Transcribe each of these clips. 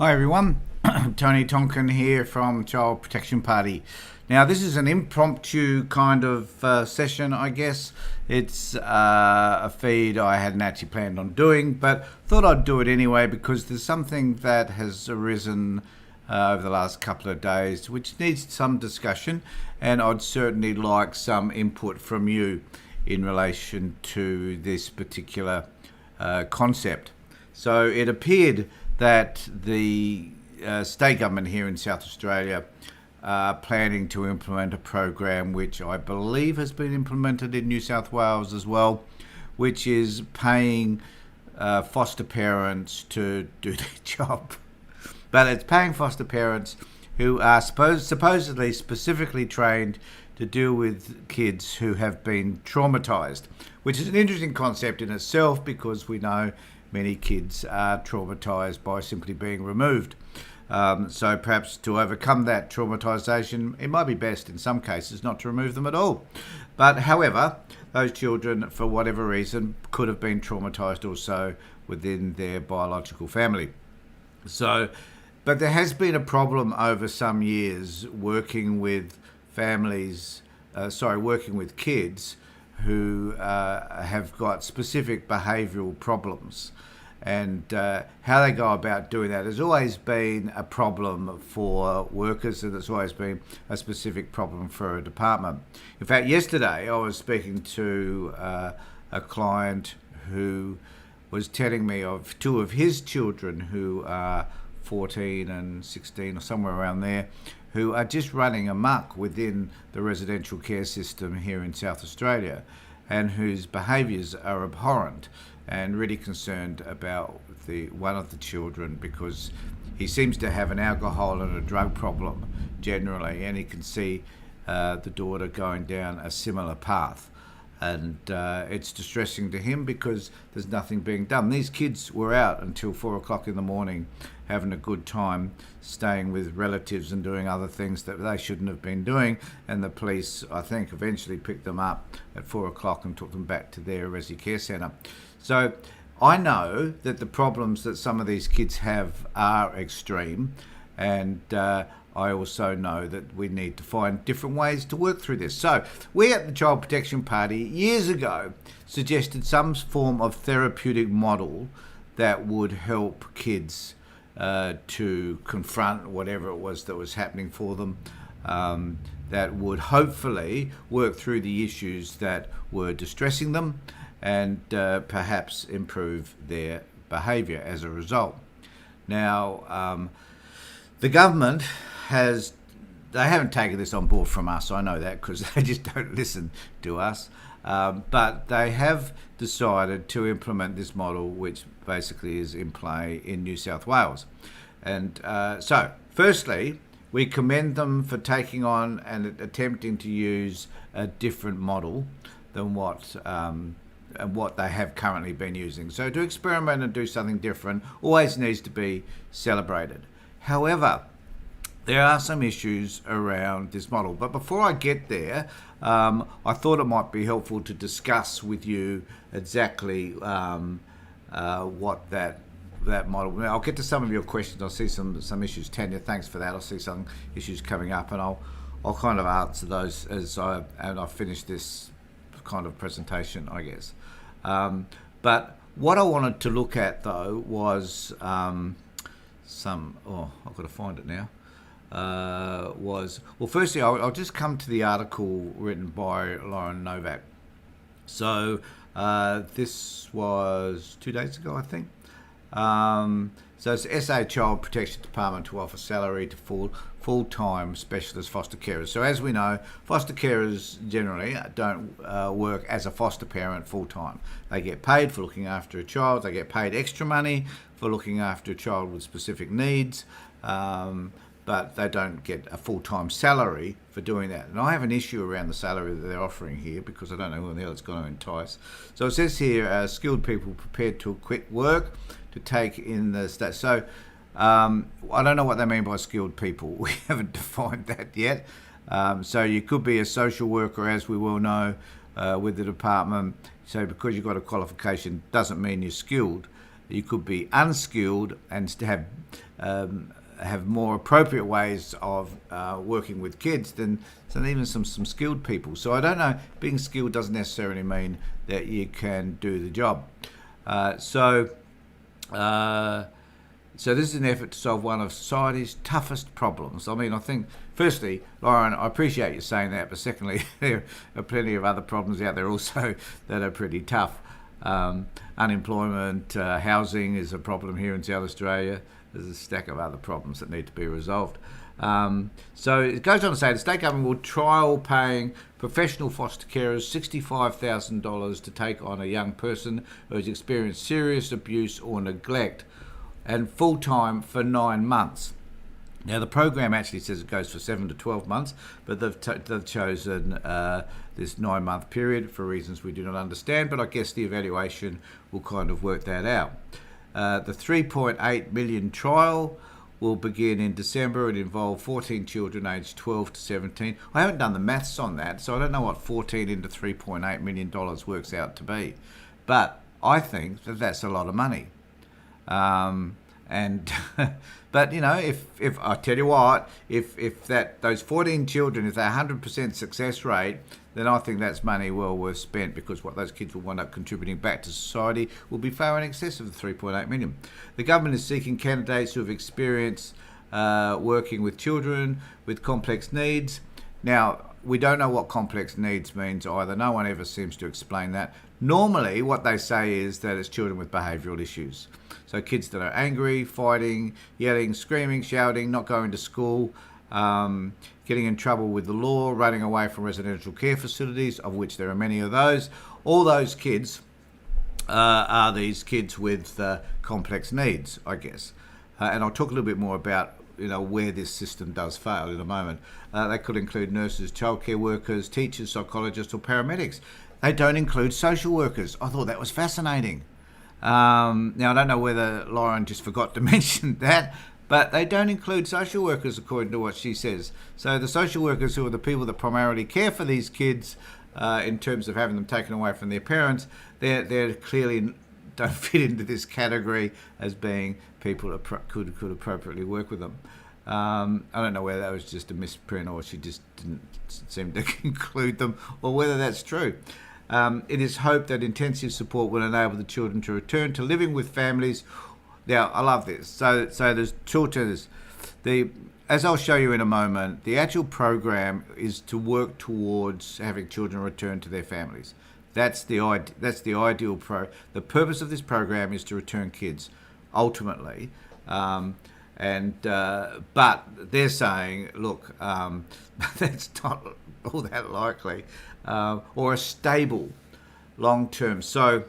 Hi everyone, Tony Tonkin here from Child Protection Party. Now this is an impromptu kind of session, I guess. It's a feed I hadn't actually planned on doing, but thought I'd do it anyway because there's something that has arisen over the last couple of days which needs some discussion, and I'd certainly like some input from you in relation to this particular concept. So it appeared that the state government here in South Australia are planning to implement a program which I believe has been implemented in New South Wales as well, which is paying foster parents to do their job. But it's paying foster parents who are supposedly specifically trained to deal with kids who have been traumatised, which is an interesting concept in itself because we know many kids are traumatised by simply being removed. So perhaps to overcome that traumatisation, it might be best in some cases not to remove them at all. But however, those children, for whatever reason, could have been traumatised also within their biological family. But there has been a problem over some years working with working with kids who have got specific behavioural problems, and how they go about doing that has always been a problem for workers, and it's always been a specific problem for a department. In fact, yesterday I was speaking to a client who was telling me of two of his children who are 14 and 16 or somewhere around there, who are just running amok within the residential care system here in South Australia, and whose behaviours are abhorrent, and really concerned about one of the children because he seems to have an alcohol and a drug problem generally, and he can see the daughter going down a similar path. And it's distressing to him because there's nothing being done. These kids were out until 4 o'clock in the morning having a good time, staying with relatives and doing other things that they shouldn't have been doing, and the police, I think, eventually picked them up at 4 o'clock and took them back to their resi care centre. So I know that the problems that some of these kids have are extreme, and I also know that we need to find different ways to work through this. So we at the Child Protection Party years ago suggested some form of therapeutic model that would help kids to confront whatever it was that was happening for them, that would hopefully work through the issues that were distressing them and perhaps improve their behaviour as a result. Now, the government they haven't taken this on board from us, I know that, because they just don't listen to us, but they have decided to implement this model, which basically is in play in New South Wales. And so firstly, we commend them for taking on and attempting to use a different model than what they have currently been using. So to experiment and do something different always needs to be celebrated. However, there are some issues around this model. But before I get there, I thought it might be helpful to discuss with you exactly what that model. Now, I'll get to some of your questions. I'll see some issues. Tanya, thanks for that. I'll see some issues coming up, and I'll kind of answer those as I finish this kind of presentation, I guess. But what I wanted to look at though was I've got to find it now. Firstly, I'll just come to the article written by Lauren Novak. So this was 2 days ago, I think. So it's SA Child Protection Department to offer salary to full-time specialist foster carers. So as we know, foster carers generally don't work as a foster parent full-time. They get paid for looking after a child. They get paid extra money for looking after a child with specific needs. But they don't get a full-time salary for doing that. And I have an issue around the salary that they're offering here because I don't know who the hell it's going to entice. So it says here, skilled people prepared to quit work to take in the state. So I don't know what they mean by skilled people. We haven't defined that yet. So you could be a social worker, as we well know, with the department. So because you've got a qualification doesn't mean you're skilled. You could be unskilled and have more appropriate ways of working with kids than even some skilled people. So I don't know, being skilled doesn't necessarily mean that you can do the job. So this is an effort to solve one of society's toughest problems. I mean, I think, firstly, Lauren, I appreciate you saying that, but secondly, there are plenty of other problems out there also that are pretty tough. Unemployment, housing is a problem here in South Australia. There's a stack of other problems that need to be resolved. So it goes on to say the state government will trial paying professional foster carers $65,000 to take on a young person who has experienced serious abuse or neglect, and full-time for 9 months. Now, the program actually says it goes for 7 to 12 months, but they've chosen this 9-month period for reasons we do not understand, but I guess the evaluation will kind of work that out. The 3.8 million trial will begin in December and involve 14 children aged 12 to 17. I haven't done the maths on that, so I don't know what 14 into $3.8 million works out to be. But I think that that's a lot of money. But you know, if I tell you what, if those 14 children, if they're 100% success rate, then I think that's money well worth spent, because what those kids will wind up contributing back to society will be far in excess of the 3.8 million. The government is seeking candidates who have experience working with children with complex needs. Now, we don't know what complex needs means either. No one ever seems to explain that. Normally, what they say is that it's children with behavioural issues. So kids that are angry, fighting, yelling, screaming, shouting, not going to school, getting in trouble with the law, running away from residential care facilities, of which there are many of those. All those kids are these kids with complex needs, I guess. And I'll talk a little bit more about where this system does fail in a moment. They could include nurses, childcare workers, teachers, psychologists, or paramedics. They don't include social workers. I thought that was fascinating. Now, I don't know whether Lauren just forgot to mention that, but they don't include social workers according to what she says. So the social workers, who are the people that primarily care for these kids in terms of having them taken away from their parents, they're clearly don't fit into this category as being people that could appropriately work with them. I don't know whether that was just a misprint or she just didn't seem to include them, or whether that's true. It is hoped that intensive support will enable the children to return to living with families. Now, I love this. So there's children. As I'll show you in a moment, the actual program is to work towards having children return to their families. That's the ideal The purpose of this program is to return kids, ultimately. But they're saying, look, that's not all that likely, or a stable long-term. So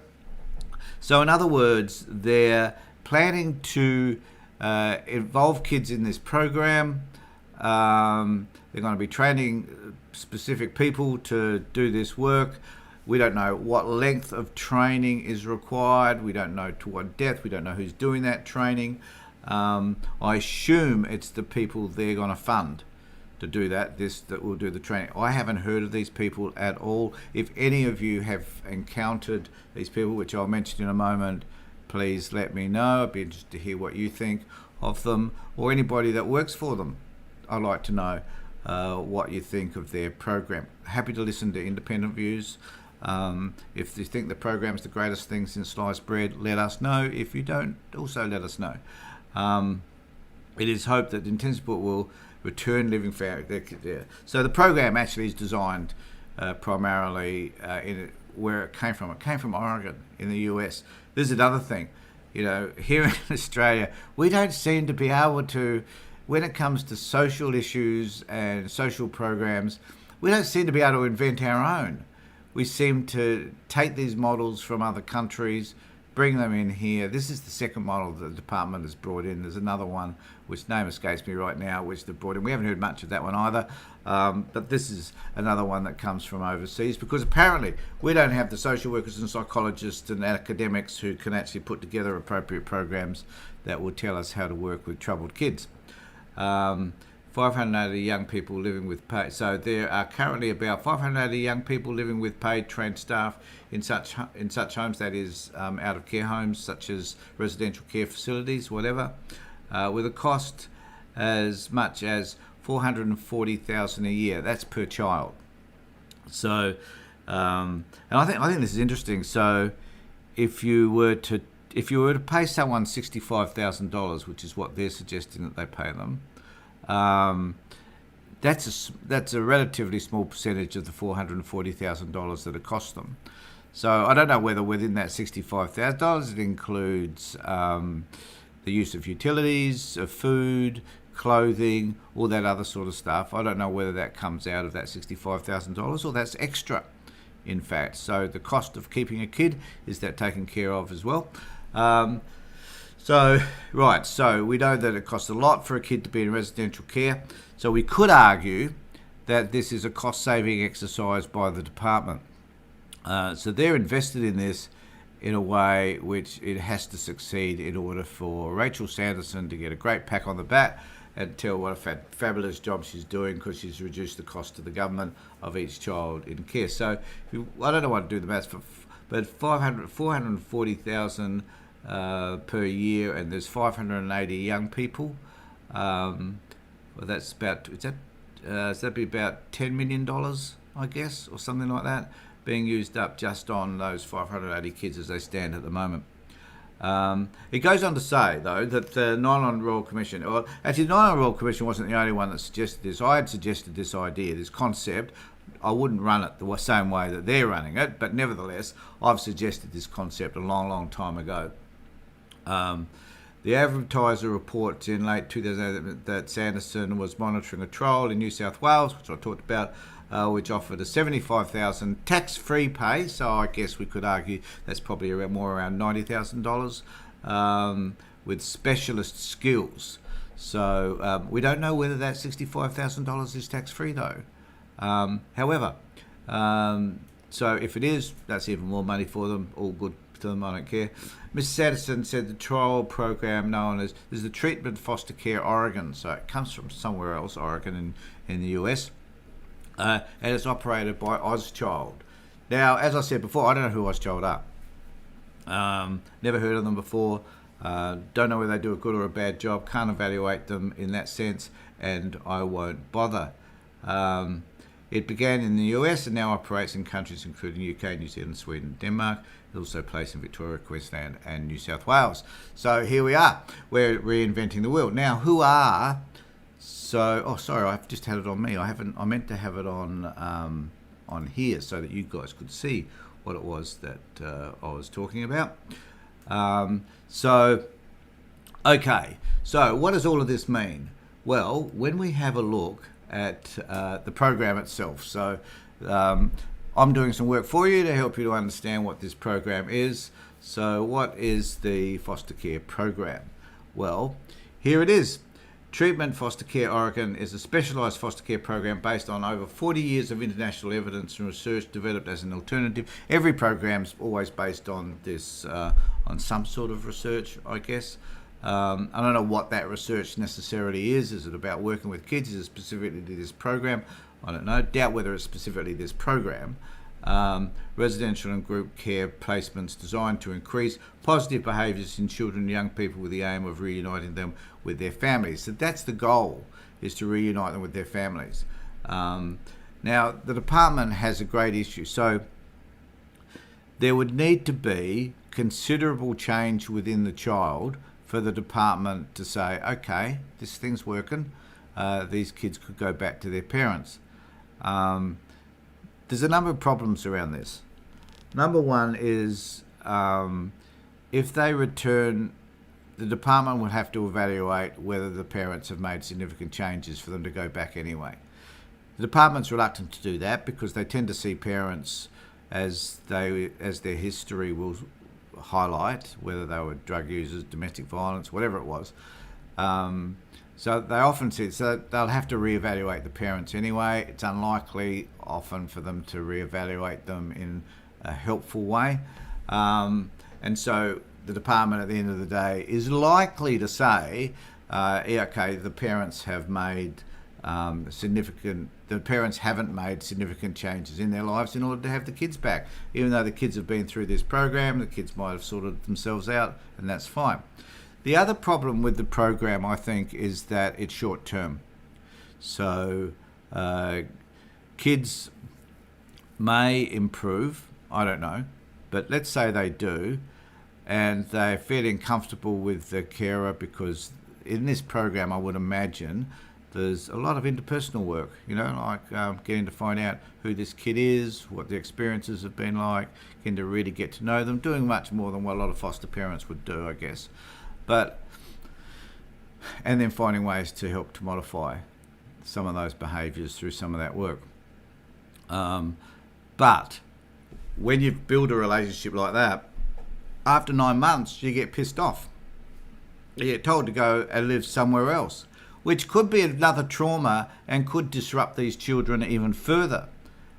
in other words, they're planning to involve kids in this program. They're going to be training specific people to do this work. We don't know what length of training is required. We don't know to what depth. We don't know who's doing that training. I assume it's the people they're going to fund to do that will do the training. I haven't heard of these people at all. If any of you have encountered these people, which I'll mention in a moment, please let me know. I'd be interested to hear what you think of them, or anybody that works for them. I'd like to know what you think of their program. Happy to listen to independent views. If you think the program's the greatest thing since sliced bread, let us know. If you don't, also let us know. It is hoped that intensive support will return living families. So the program actually is designed primarily where it came from. It came from Oregon in the US. This is another thing. Here in Australia, we don't seem to be able to, when it comes to social issues and social programs, we don't seem to be able to invent our own. We seem to take these models from other countries, bring them in here. This is the second model the department has brought in. There's another one, which name escapes me right now, which they've brought in. We haven't heard much of that one either. But this is another one that comes from overseas, because apparently we don't have the social workers and psychologists and academics who can actually put together appropriate programs that will tell us how to work with troubled kids. 580 young people living with paid. So there are currently about 580 young people living with paid trained staff in such homes, that is out of care homes such as residential care facilities, whatever, with a cost as much as $440,000 a year. That's per child. So, and I think this is interesting. So, if you were to pay someone $65,000, which is what they're suggesting that they pay them, that's a relatively small percentage of the $440,000 that it costs them. So I don't know whether within that $65,000 it includes the use of utilities, of food, clothing, all that other sort of stuff. I don't know whether that comes out of that $65,000 or that's extra, in fact. So the cost of keeping a kid, is that taken care of as well? So we know that it costs a lot for a kid to be in residential care. So we could argue that this is a cost-saving exercise by the department. So they're invested in this in a way which it has to succeed in order for Rachel Sanderson to get a great pat on the back and tell what a fabulous job she's doing, because she's reduced the cost to the government of each child in care. So I don't know what to do the maths, but 440,000 per year, and there's 580 young people. Well, that's about, so that'd be about $10 million, I guess, or something like that, being used up just on those 580 kids as they stand at the moment. It goes on to say, though, that the Nylon Royal Commission, or actually the Nylon Royal Commission wasn't the only one that suggested this. I had suggested this idea, this concept. I wouldn't run it the same way that they're running it, but nevertheless, I've suggested this concept a long, long time ago. The Advertiser reports in late 2008 that Sanderson was monitoring a trial in New South Wales, which I talked about, which offered a $75,000 tax-free pay. So I guess we could argue that's probably around $90,000 with specialist skills. So we don't know whether that $65,000 is tax-free though. However, so if it is, that's even more money for them. All good to them, I don't care. Mrs. Sanderson said the trial program known as is the Treatment Foster Care Oregon, so it comes from somewhere else, Oregon in the US, and it's operated by Ozchild. Now, as I said before, I don't know who Ozchild are. Never heard of them before. Don't know whether they do a good or a bad job. Can't evaluate them in that sense, and I won't bother. It began in the US and now operates in countries including UK, New Zealand, Sweden, and Denmark. It's also placed in Victoria, Queensland, and New South Wales. So here we are. We're reinventing the wheel. Now, who are... So, oh, sorry, I've just had it on me. I meant to have it on here so that you guys could see what it was that I was talking about. Okay. So what does all of this mean? Well, when we have a look at the program itself. So I'm doing some work for you to help you to understand what this program is. So what is the foster care program? Well, here it is. Treatment Foster Care Oregon is a specialised foster care program based on over 40 years of international evidence and research developed as an alternative. Every program's always based on this, on some sort of research, I guess. I don't know what that research necessarily is. Is it about working with kids? Is it specifically this program? I don't know. Doubt whether it's specifically this program. Residential and group care placements designed to increase positive behaviours in children and young people with the aim of reuniting them with their families. So that's the goal, is to reunite them with their families. Now, the department has a great issue. So there would need to be considerable change within the child for the department to say, okay, this thing's working, these kids could go back to their parents. There's a number of problems around this. Number one is if they return, the department would have to evaluate whether the parents have made significant changes for them to go back anyway. The department's reluctant to do that because they tend to see parents as their history will highlight, whether they were drug users, domestic violence, whatever it was. So they often see, so they'll have to reevaluate the parents anyway. It's unlikely often for them to reevaluate them in a helpful way. And so the department at the end of the day is likely to say, okay, the parents have made the parents haven't made significant changes in their lives in order to have the kids back. Even though the kids have been through this program, the kids might have sorted themselves out, and that's fine. The other problem with the program, I think, is that it's short term. So kids may improve, I don't know, but let's say they do, and they're feeling comfortable with the carer, because in this program I would imagine there's a lot of interpersonal work, like getting to find out who this kid is, what the experiences have been like, getting to really get to know them, doing much more than what a lot of foster parents would do, I guess. And then finding ways to help to modify some of those behaviours through some of that work. But when you build a relationship like that, after 9 months, you get pissed off. You get told to go and live somewhere else, which could be another trauma and could disrupt these children even further.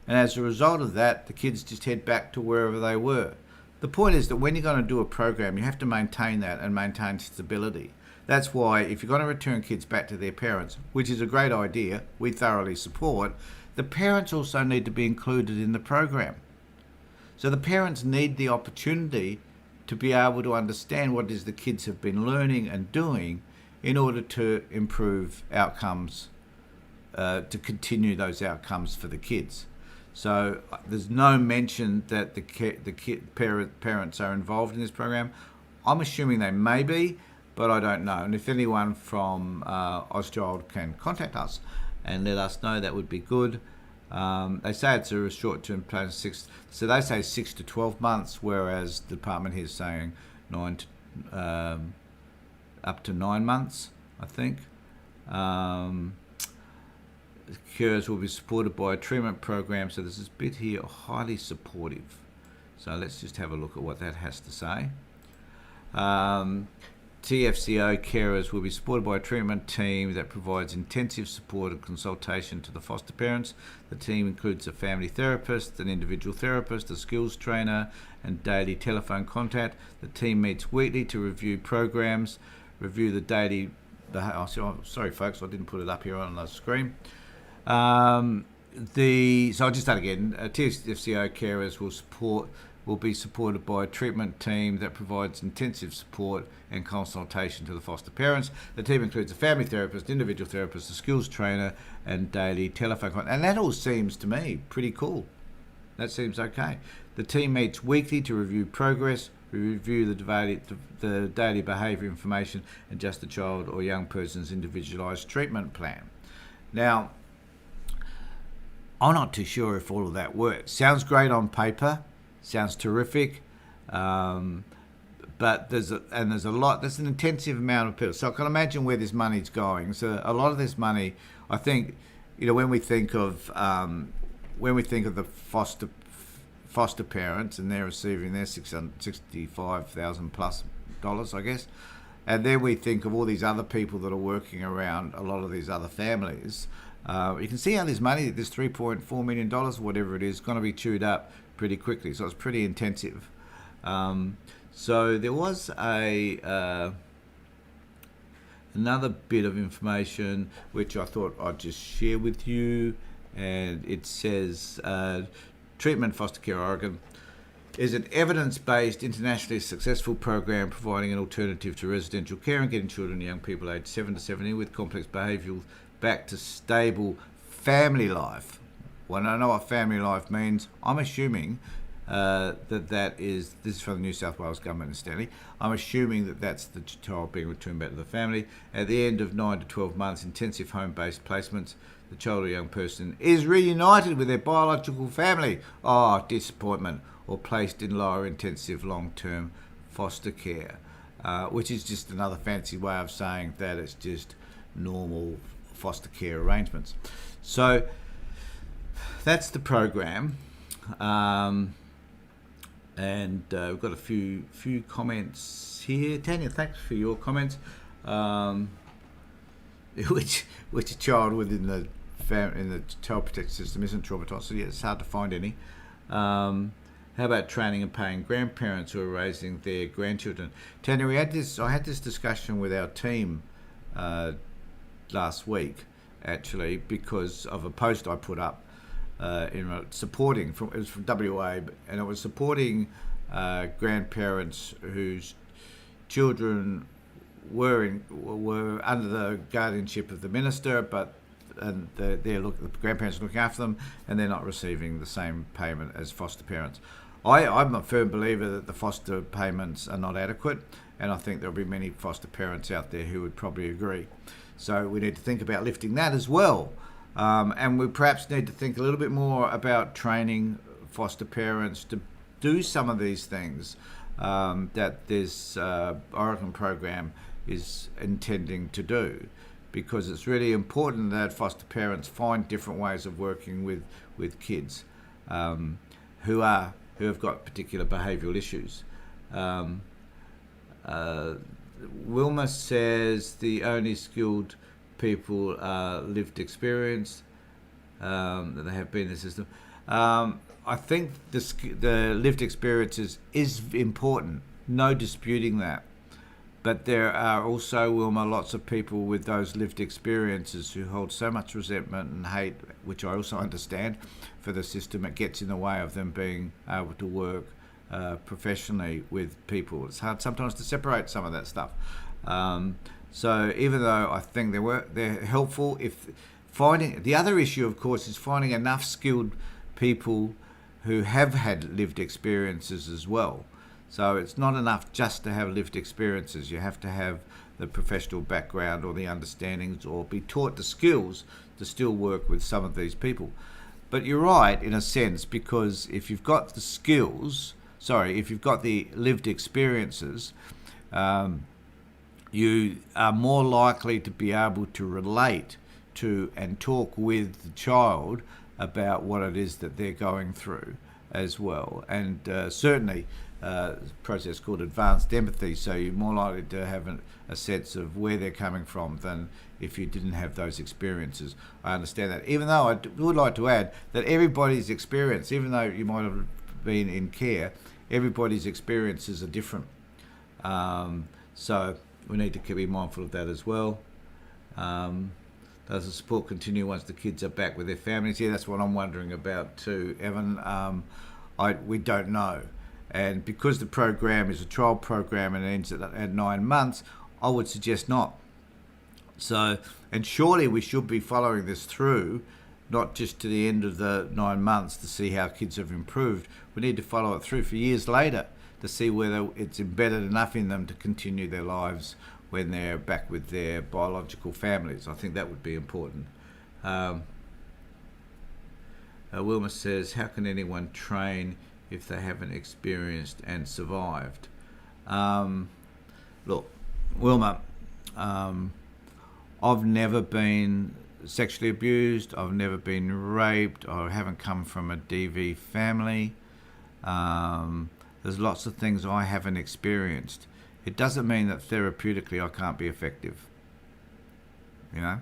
And as a result of that, the kids just head back to wherever they were. The point is that when you're going to do a program, you have to maintain that and maintain stability. That's why if you're going to return kids back to their parents, which is a great idea, we thoroughly support, the parents also need to be included in the program. So the parents need the opportunity to be able to understand what it is the kids have been learning and doing in order to improve outcomes, to continue those outcomes for the kids. So there's no mention that parents are involved in this program. I'm assuming they may be, but I don't know. And if anyone from Australind can contact us and let us know, that would be good. They say it's a short-term plan, so they say 6 to 12 months, whereas the department here is saying up to 9 months, I think. Carers will be supported by a treatment program. So there's this bit here, highly supportive. So let's just have a look at what that has to say. TFCO carers will be supported by a treatment team that provides intensive support and consultation to the foster parents. The team includes a family therapist, an individual therapist, a skills trainer, and daily telephone contact. The team meets weekly to review programs, review the daily... sorry folks, I didn't put it up here on the screen. So I'll just start again. TFCO carers will be supported by a treatment team that provides intensive support and consultation to the foster parents. The team includes a family therapist, individual therapist, a skills trainer, and daily telephone contact. And that all seems to me pretty cool. That seems okay. The team meets weekly to review progress, review the daily behaviour information, and adjust the child or young person's individualised treatment plan. Now, I'm not too sure if all of that works. Sounds great on paper. Sounds terrific, but there's an intensive amount of people. So I can imagine where this money's going. So a lot of this money, I think, when we think of the foster parents and they're receiving their $665,000 plus, I guess, and then we think of all these other people that are working around a lot of these other families. You can see how this money, this $3.4 million, whatever it is going to be chewed up pretty quickly. So it's pretty intensive. So there was another bit of information which I thought I'd just share with you, and it says Treatment Foster Care Oregon is an evidence-based, internationally successful program providing an alternative to residential care and getting children and young people aged 7 to 17 with complex behavioural back to stable family life. When I know what family life means, I'm assuming this is from the New South Wales Government and Stanley, I'm assuming that that's the child being returned back to the family. At the end of 9 to 12 months, intensive home-based placements, the child or young person is reunited with their biological family. Oh, disappointment. Or placed in lower intensive long-term foster care, which is just another fancy way of saying that it's just normal foster care arrangements. So that's the program, and we've got a few comments here. Tanya, thanks for your comments. Which a child within the child protection system isn't traumatised? So yeah, it's hard to find any. How about training and paying grandparents who are raising their grandchildren? Tanya, I had this discussion with our team last week actually, because of a post I put up supporting, it was from WA, and it was supporting grandparents whose children were under the guardianship of the minister, but the grandparents are looking after them, and they're not receiving the same payment as foster parents. I'm a firm believer that the foster payments are not adequate, and I think there'll be many foster parents out there who would probably agree. So we need to think about lifting that as well. And we perhaps need to think a little bit more about training foster parents to do some of these things that this Oregon program is intending to do, because it's really important that foster parents find different ways of working with kids who have got particular behavioural issues. Wilma says the only skilled people are lived experience that they have been in the system. I think the lived experiences is important, no disputing that. But there are also, Wilma, lots of people with those lived experiences who hold so much resentment and hate, which I also understand, for the system. It gets in the way of them being able to work professionally with people. It's hard sometimes to separate some of that stuff. So even though I think they're helpful, the other issue, of course, is finding enough skilled people who have had lived experiences as well. So it's not enough just to have lived experiences. You have to have the professional background or the understandings or be taught the skills to still work with some of these people. But you're right in a sense, because if you've got the lived experiences, you are more likely to be able to relate to and talk with the child about what it is that they're going through as well. And certainly a process called advanced empathy, so you're more likely to have a sense of where they're coming from than if you didn't have those experiences. I understand that. Even though I would like to add that everybody's experience, even though you might have been in care, everybody's experiences are different. So we need to be mindful of that as well. Does the support continue once the kids are back with their families? Yeah, that's what I'm wondering about too, Evan. We don't know. And because the program is a trial program and it ends at 9 months, I would suggest not. So, and surely we should be following this through, not just to the end of the 9 months to see how kids have improved. We need to follow it through for years later to see whether it's embedded enough in them to continue their lives when they're back with their biological families. I think that would be important. Wilma says, how can anyone train if they haven't experienced and survived? Look, Wilma, I've never been sexually abused, I've never been raped, I haven't come from a DV family. There's lots of things I haven't experienced. It doesn't mean that therapeutically I can't be effective, and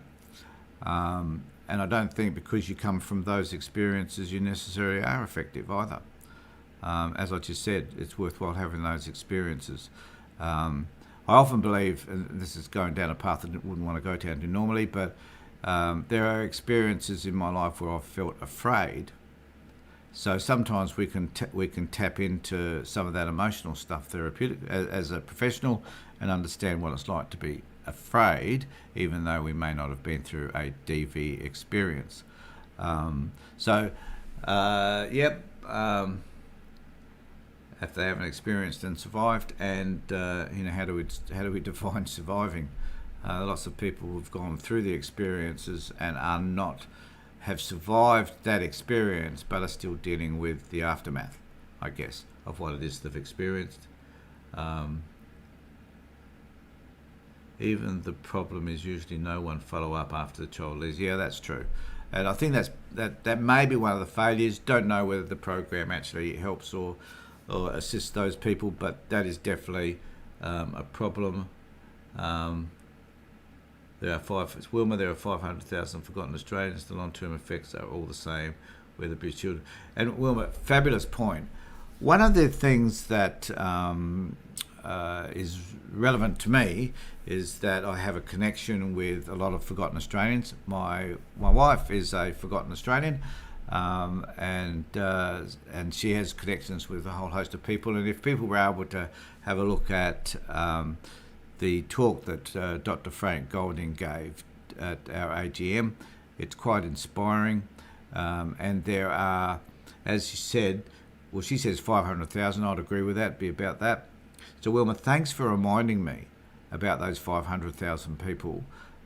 I don't think because you come from those experiences you necessarily are effective either. As I just said, it's worthwhile having those experiences. I often believe, and this is going down a path that I wouldn't want to go down to normally, but there are experiences in my life where I've felt afraid. So sometimes we can tap into some of that emotional stuff therapeutic as a professional and understand what it's like to be afraid, even though we may not have been through a DV experience. If they haven't experienced and survived, and how do we define surviving? Lots of people who've gone through the experiences and have survived that experience, but are still dealing with the aftermath, I guess, of what it is they've experienced. Even the problem is usually no one follow up after the child leaves. Yeah, that's true. And I think that may be one of the failures. Don't know whether the program actually helps or assists those people, but that is definitely a problem. There are 500,000 forgotten Australians. The long-term effects are all the same with abused children. And Wilma, fabulous point. One of the things that is relevant to me is that I have a connection with a lot of forgotten Australians. My wife is a forgotten Australian, and she has connections with a whole host of people. And if people were able to have a look at the talk that Dr. Frank Golding gave at our AGM, it's quite inspiring. And there are, as she said, well, she says 500,000. I'd agree with that, be about that. So, Wilma, thanks for reminding me about those 500,000 people.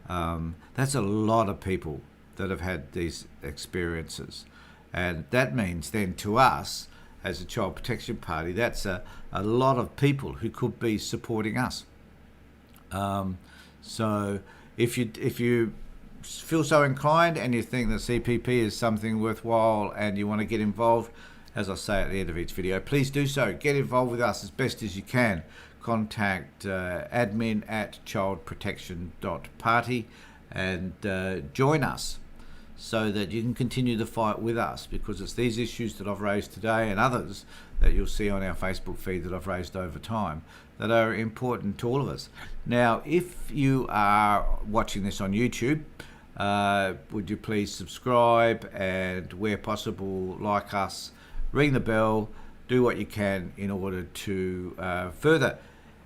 That's a lot of people that have had these experiences. And that means then to us, as a Child Protection Party, that's a lot of people who could be supporting us. So if you feel so inclined and you think that CPP is something worthwhile and you want to get involved, as I say at the end of each video, please do so. Get involved with us as best as you can. Contact admin@childprotection.party and join us so that you can continue the fight with us, because it's these issues that I've raised today and others that you'll see on our Facebook feed that I've raised over time that are important to all of us. Now, if you are watching this on YouTube, would you please subscribe and, where possible, like us, ring the bell, do what you can in order to further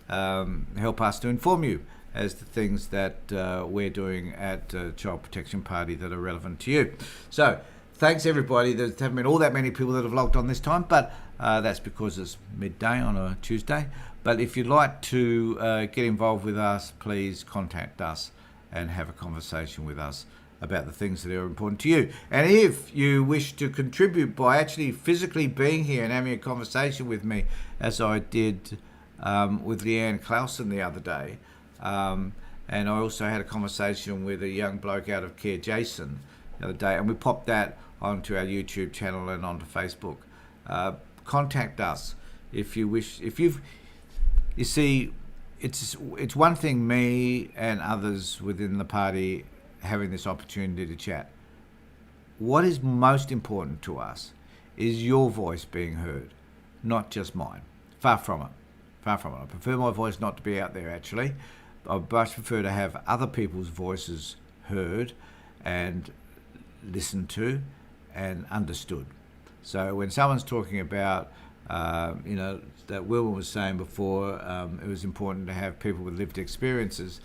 help us to inform you as to things that we're doing at Child Protection Party that are relevant to you. So, thanks everybody. There haven't been all that many people that have logged on this time, but that's because it's midday on a Tuesday. But if you'd like to get involved with us, please contact us and have a conversation with us about the things that are important to you. And if you wish to contribute by actually physically being here and having a conversation with me, as I did with Leanne Clausen the other day, and I also had a conversation with a young bloke out of Care, Jason, the other day, and we popped that onto our YouTube channel and onto Facebook. Contact us if you wish. You see, it's one thing me and others within the party having this opportunity to chat. What is most important to us is your voice being heard, not just mine. Far from it. I prefer my voice not to be out there, actually. I much prefer to have other people's voices heard and listened to and understood. So when someone's talking about, that Wilma was saying before, it was important to have people with lived experiences,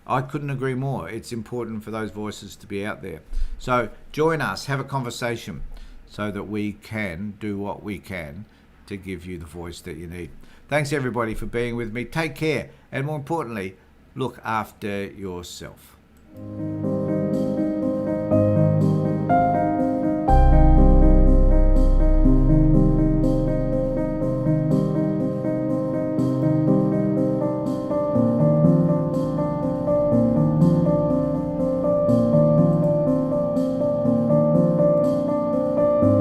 I couldn't agree more. It's important for those voices to be out there. So join us, have a conversation so that we can do what we can to give you the voice that you need. Thanks everybody for being with me. Take care, and more importantly, look after yourself.